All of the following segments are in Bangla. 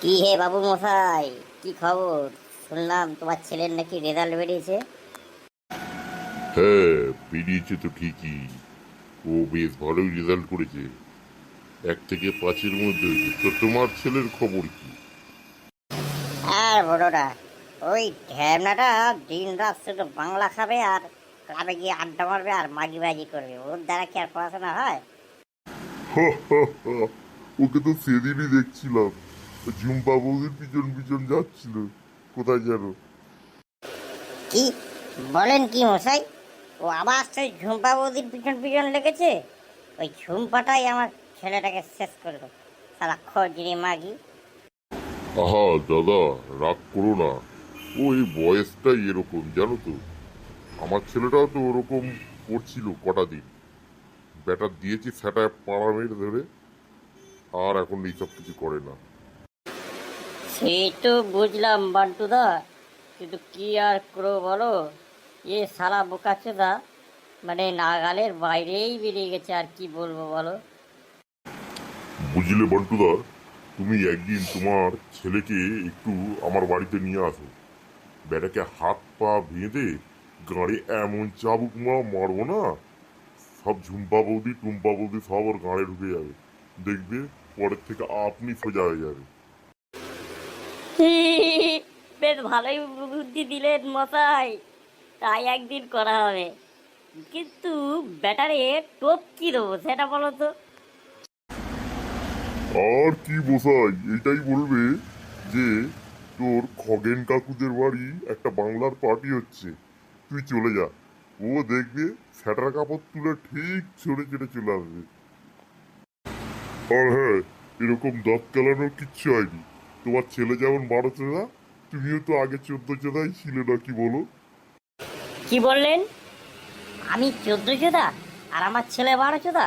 কি হে বাবু মশাই, কি খবর? শুনলাম তোমার ছেলের নাকি রেজাল্ট বেরিয়েছে। হ্যাঁ, বেরিয়েছে তো ঠিকই। ও বেশ ভালোই রেজাল্ট করেছে। 1 থেকে 5-এর মধ্যে হয়েছে। তো তোমার ছেলের খবর কি? আর বড়রা, ওই ঢ্যাবনাটা দিন রাত শুধু বাংলা খাবে আর ক্লাবে গিয়ে আড্ডা মারবে আর মাগিবাজি করবে। ওর দ্বারা কি আর পড়াশোনা হয়? ওকে তো সেদিনই দেখছিলাম, ঝুম্পা বৌদির পিছন পিছন যাচ্ছিল কোথায় যেন। কি বলেন কি মশাই? ও আবার সেই ঝুম্পা বৌদির পিছন পিছন লেগেছে? ওই ঝুম্পাটাই আমার ছেলেটাকে শেষ করলো, সালা খোঁজরি মাগি। আহা দাদা, রাগ করো না। ও এই বয়সটাই এরকম জানো তো। আমার ছেলেটাও তো ওরকম করছিল কটা দিন। ব্যাটার দিয়েছি সেটা পাড়া মেরে ধরে, আর এখন এইসব কিছু করে না। সে তো বুঝলাম বান্টুদা, কিন্তু কি আর করো বলো? এ সালা বোকাচোদা মানে নাগালের বাইরেই বেরিয়ে গেছে, আর কি বলবো বলো? বুঝলে বল্টুদা, তুমি একদিন তোমার ছেলেকে একটু আমার বাড়িতে নিয়ে আসো। বেটাকে হাত পা বেঁধে গাঁড়ে এমন চাবুক মারবো না, সব ঝুম্পা বৌদি টুম্পা বৌদি সব ওর গাঁড়ে ঢুকে যাবে। দেখবে পরের থেকে আপনি সোজা হয়ে যাবে। বেশ ভালোই বুদ্ধি দিলেন মশাই, তাই একদিন করা হবে। কিন্তু ব্যাটারে টোপ কি দেবো সেটা বলো তো? আর কি বসাই, এটাই বলবে যে তোর খগেন কাকুদের বাড়ি একটা বাংলার পার্টি হচ্ছে, তুই চলে যা। ও দেখবে স্যাটার কাপড় তুলে ঠিক ছড়ে চেটে চলে আসবে। আর হ্যাঁ, এরকম দাঁত কেলানোর কিচ্ছু হয়নি। তোমার ছেলে যেমন 12 চোদা, তুমিও তো আগে 14 চোদাই ছিলে নাকি বলো? কি বললেন? আমি 14 চোদা আর আমার ছেলে 12 চোদা?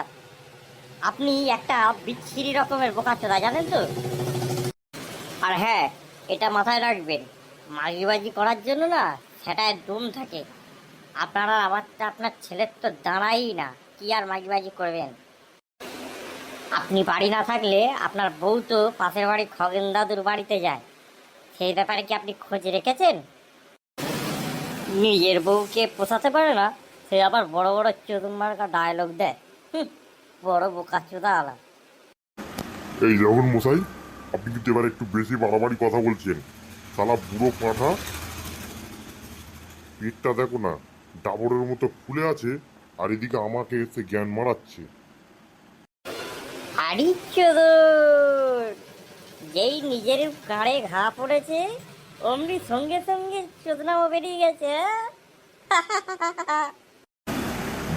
আপনি একটা বিচ্ছিরি রকমের বোকাচোদা, জানেন তো? আর হ্যাঁ, এটা মাথায় রাখবেন, মাগিবাজি করার জন্য না সেটায় দম থাকে। আপনারা আমারটা আপনার ছেলের তো দাঁড়াই না, কি আর মাগিবাজি করবেন? আপনি বাড়ি না থাকলে আপনার বউ তো পাশের বাড়ি খগেন দাদুর বাড়িতে যায়, সেই ব্যাপারে কি আপনি খোঁজ রেখেছেন? নিজের বউকে পোষাতে পারে না, সে আবার বড় বড় চোদন মার্কা ডায়লগ দেয়। বড় বোকা চোদা আলা। এই দেখুন মশাই, আপনি কিন্তু এবার একটু বেশি বাড়াবাড়ি কথা বলছেন। শালা বুড়ো পাঁঠা, পেটটা দেখো না, ডাবরের মতো ফুলে আছে, আর এদিকে আমাকে এসে জ্ঞান মারাচ্ছে। আরে চোদন, যেই নিজের গাড়ে ঘা পড়েছে অমনি সঙ্গে সঙ্গে চোদনাও বেরিয়ে গেছে, হ্যাঁ?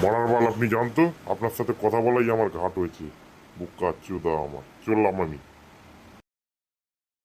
মারার বাল আপনি জানতো, আপনার সাথে কথা বলাই আমার ঘাট হয়েছে। বুকা চোদা আমার, চললাম আমি।